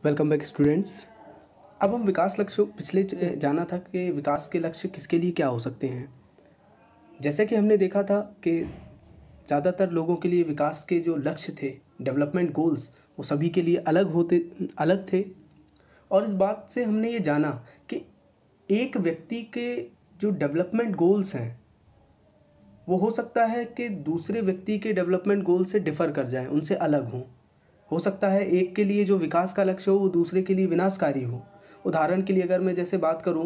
Welcome back students. अब हम विकास लक्ष्य पिछले जाना था कि विकास के लक्ष्य किसके लिए क्या हो सकते हैं। जैसे कि हमने देखा था कि ज़्यादातर लोगों के लिए विकास के जो लक्ष्य थे, डेवलपमेंट गोल्स, वो सभी के लिए अलग थे। और इस बात से हमने ये जाना कि एक व्यक्ति के जो डेवलपमेंट गोल्स हैं वो हो सकता है कि दूसरे व्यक्ति के डेवलपमेंट गोल से डिफ़र कर जाएं, उनसे अलग हों। हो सकता है एक के लिए जो विकास का लक्ष्य हो वो दूसरे के लिए विनाशकारी हो। उदाहरण के लिए अगर मैं जैसे बात करूं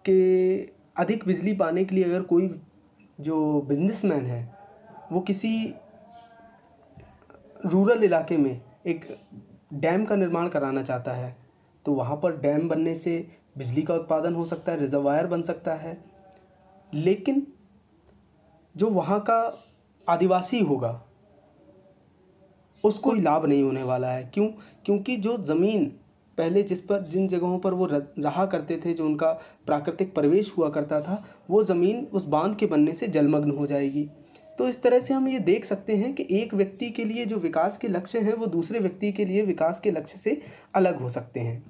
कि अधिक बिजली पाने के लिए अगर कोई जो बिजनेसमैन है वो किसी रूरल इलाके में एक डैम का निर्माण कराना चाहता है, तो वहाँ पर डैम बनने से बिजली का उत्पादन हो सकता है, रिजर्वायर बन सकता है। लेकिन जो वहाँ का आदिवासी होगा उसको लाभ नहीं होने वाला है। क्यों? क्योंकि जो ज़मीन पहले जिन जगहों पर वो रहा करते थे, जो उनका प्राकृतिक परिवेश हुआ करता था, वो ज़मीन उस बांध के बनने से जलमग्न हो जाएगी। तो इस तरह से हम ये देख सकते हैं कि एक व्यक्ति के लिए जो विकास के लक्ष्य हैं वो दूसरे व्यक्ति के लिए विकास के लक्ष्य से अलग हो सकते हैं।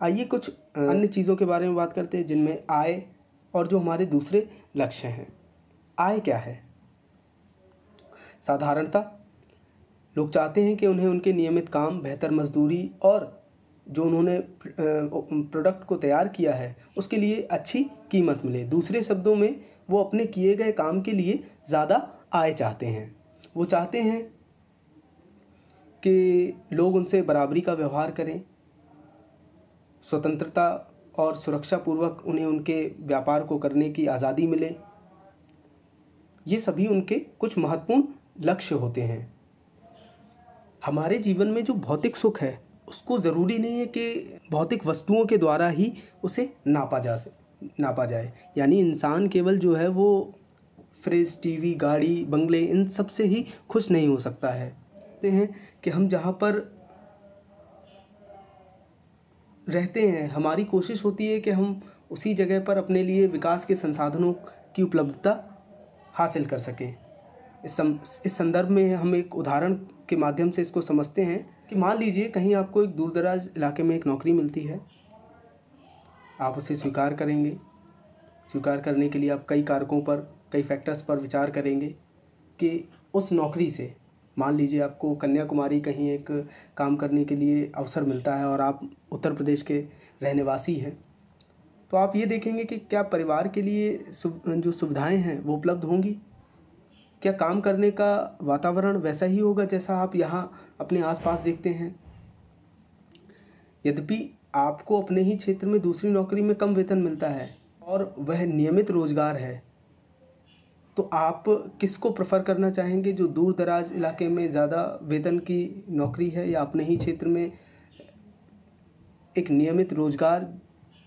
आइए कुछ अन्य चीज़ों के बारे में बात करते हैं जिनमें आय और जो हमारे दूसरे लक्ष्य हैं। आय क्या है? साधारणतः लोग चाहते हैं कि उन्हें उनके नियमित काम, बेहतर मजदूरी और जो उन्होंने प्रोडक्ट को तैयार किया है उसके लिए अच्छी कीमत मिले। दूसरे शब्दों में वो अपने किए गए काम के लिए ज़्यादा आय चाहते हैं। वो चाहते हैं कि लोग उनसे बराबरी का व्यवहार करें, स्वतंत्रता और सुरक्षापूर्वक उन्हें उनके व्यापार को करने की आज़ादी मिले। ये सभी उनके कुछ महत्वपूर्ण लक्ष्य होते हैं। हमारे जीवन में जो भौतिक सुख है उसको ज़रूरी नहीं है कि भौतिक वस्तुओं के द्वारा ही उसे नापा जाए। यानी इंसान केवल जो है वो फ्रिज, टीवी, गाड़ी, बंगले, इन सब से ही खुश नहीं हो सकता है। कहते हैं कि हम जहाँ पर रहते हैं हमारी कोशिश होती है कि हम उसी जगह पर अपने लिए विकास के संसाधनों की उपलब्धता हासिल कर सकें। इस संदर्भ में हम एक उदाहरण के माध्यम से इसको समझते हैं कि मान लीजिए कहीं आपको एक दूर दराज इलाके में एक नौकरी मिलती है। आप उसे स्वीकार करेंगे। स्वीकार करने के लिए आप कई कारकों पर, कई फैक्टर्स पर विचार करेंगे कि उस नौकरी से, मान लीजिए आपको कन्याकुमारी कहीं एक काम करने के लिए अवसर मिलता है और आप उत्तर प्रदेश के रहने वासी हैं, तो आप ये देखेंगे कि क्या परिवार के लिए जो सुविधाएं हैं वो उपलब्ध होंगी। क्या काम करने का वातावरण वैसा ही होगा जैसा आप यहाँ अपने आसपास देखते हैं। यद्यपि आपको अपने ही क्षेत्र में दूसरी नौकरी में कम वेतन मिलता है और वह नियमित रोजगार है, तो आप किसको प्रेफर करना चाहेंगे? जो दूर दराज इलाके में ज़्यादा वेतन की नौकरी है या अपने ही क्षेत्र में एक नियमित रोजगार,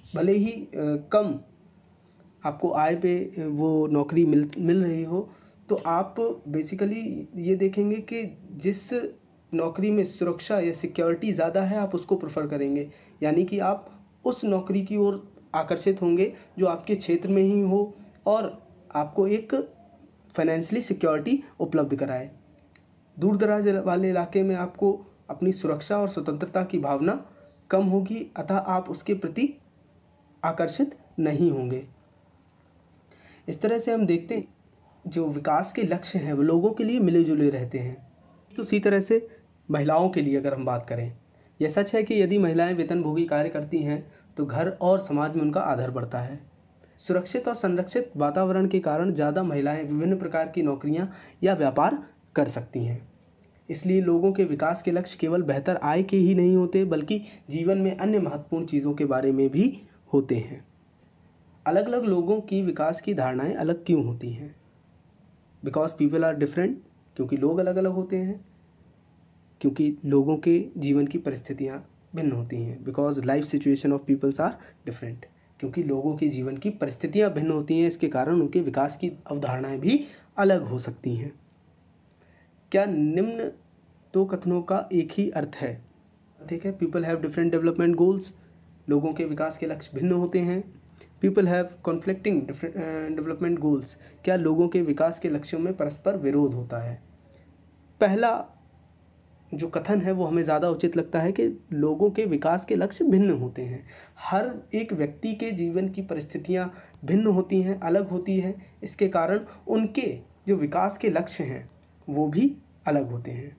भले ही कम आपको आय पे वो नौकरी मिल रही हो, तो आप बेसिकली ये देखेंगे कि जिस नौकरी में सुरक्षा या सिक्योरिटी ज़्यादा है आप उसको प्रेफर करेंगे। यानी कि आप उस नौकरी की ओर आकर्षित होंगे जो आपके क्षेत्र में ही हो और आपको एक फाइनेंशियली सिक्योरिटी उपलब्ध कराए। दूर दराज वाले इलाके में आपको अपनी सुरक्षा और स्वतंत्रता की भावना कम होगी, अतः आप उसके प्रति आकर्षित नहीं होंगे। इस तरह से हम देखते हैं जो विकास के लक्ष्य हैं वो लोगों के लिए मिले जुले रहते हैं। उसी तरह से महिलाओं के लिए अगर हम बात करें, यह सच है कि यदि महिलाएं वेतनभोगी कार्य करती हैं तो घर और समाज में उनका आदर बढ़ता है। सुरक्षित और संरक्षित वातावरण के कारण ज़्यादा महिलाएं विभिन्न प्रकार की नौकरियां या व्यापार कर सकती हैं। इसलिए लोगों के विकास के लक्ष्य केवल बेहतर आय के ही नहीं होते बल्कि जीवन में अन्य महत्वपूर्ण चीज़ों के बारे में भी होते हैं। अलग अलग लोगों की विकास की धारणाएं अलग क्यों होती हैं? बिकॉज पीपल आर डिफरेंट, क्योंकि लोग अलग अलग होते हैं, क्योंकि लोगों के जीवन की परिस्थितियाँ भिन्न होती हैं। Because life situation of peoples are different, क्योंकि लोगों की जीवन की परिस्थितियाँ भिन्न होती हैं, इसके कारण उनके विकास की अवधारणाएं भी अलग हो सकती हैं। क्या निम्न दो कथनों का एक ही अर्थ है? ठीक है, people have different development goals, लोगों के विकास के लक्ष्य भिन्न होते हैं। People have conflicting development goals, क्या लोगों के विकास के लक्ष्यों में परस्पर विरोध होता है? पहला जो कथन है वो हमें ज़्यादा उचित लगता है कि लोगों के विकास के लक्ष्य भिन्न होते हैं। हर एक व्यक्ति के जीवन की परिस्थितियाँ भिन्न होती हैं, अलग होती हैं। इसके कारण उनके जो विकास के लक्ष्य हैं वो भी अलग होते हैं।